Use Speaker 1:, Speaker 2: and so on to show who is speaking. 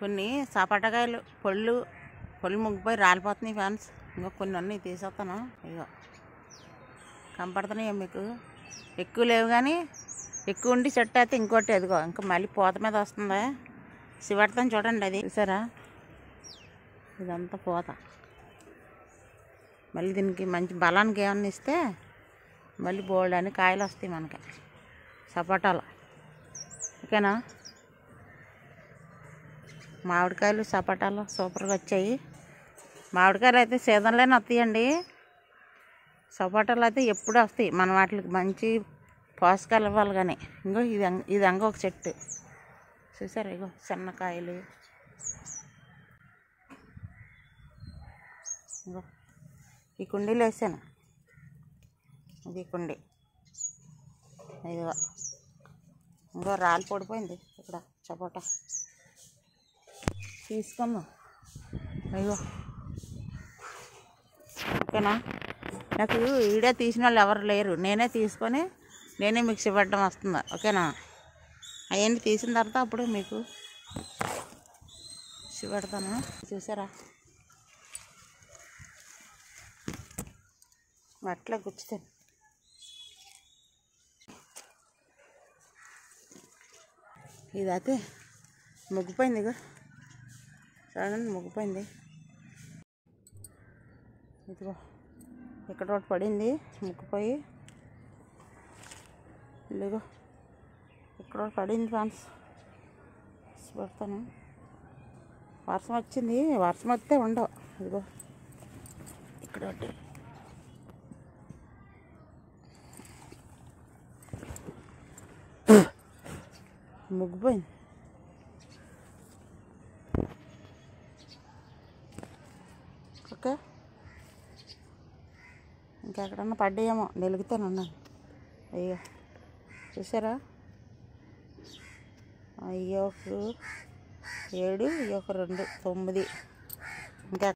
Speaker 1: కొన్ని సపటకాయలు పళ్ళు ముగ్గిపోయి రాలిపోతున్నాయి ఫ్యాన్స్. ఇంకో కొన్ని అన్నీ తీసేస్తాను. ఇగో కనపడుతున్నాయి మీకు. ఎక్కువ లేవు కానీ ఎక్కువ ఉండి చెట్టు అయితే ఇంకోటి ఎదిగో ఇంకా మళ్ళీ పూత మీద వస్తుంది. శివడతాను చూడండి, అది చూసారా, ఇదంతా పూత. మళ్ళీ దీనికి మంచి బలానికి ఏమన్నా ఇస్తే మళ్ళీ బోల్డ్ అని కాయలు వస్తాయి మనకి సపోటాలు. ఓకేనా, మామిడికాయలు సపోటాలు సూపర్గా వచ్చాయి. మామిడికాయలు అయితే సీజన్లోనే వస్తాయండి. సపోటాలు అయితే ఎప్పుడు వస్తాయి. మన వాటికి మంచి పోషకాలు ఇవ్వాలి. కానీ ఇంకో ఇది అంగ ఒక చెట్టు చూసారు, ఇగో చిన్నకాయలు. ఇంకో ఈ కుండీలు వేసాను, ఇది కుండీ. ఇదిగో ఇంకో రాళ్ళు పడిపోయింది ఇక్కడ సపోటా తీసుకుందాం. అయ్యో ఓకేనా, నాకు వీడియో తీసిన వాళ్ళు ఎవరు లేరు. నేనే తీసుకొని నేనే మీకు చూపెట్టడం వస్తుంది. ఓకేనా, అవన్నీ తీసిన తర్వాత అప్పుడు మీకు చూపెడతాను. చూసారా, అట్లా గుచ్చుతాను. ఇదైతే ముగ్గిపోయింది, ఇక చూడండి ముగ్గిపోయింది. ఇదిగో ఇక్కడ ఒకటి పడింది ముగ్గిపోయి. ఇదిగో ఇక్కడ ఒకటి పడింది ఫ్రెండ్స్, పెడతాను. వర్షం వచ్చింది, వర్షం వస్తే ఉండవు. ఇదిగో ఇక్కడ ఒకటి ముగ్గిపోయింది. ఓకే, ఇంకెక్కడన్నా పడ్డాయేమో నిలుగుతాను ఉన్నాను. అయ్యో చూసారా, అయ్యో 7, 2, 9 ఇంకా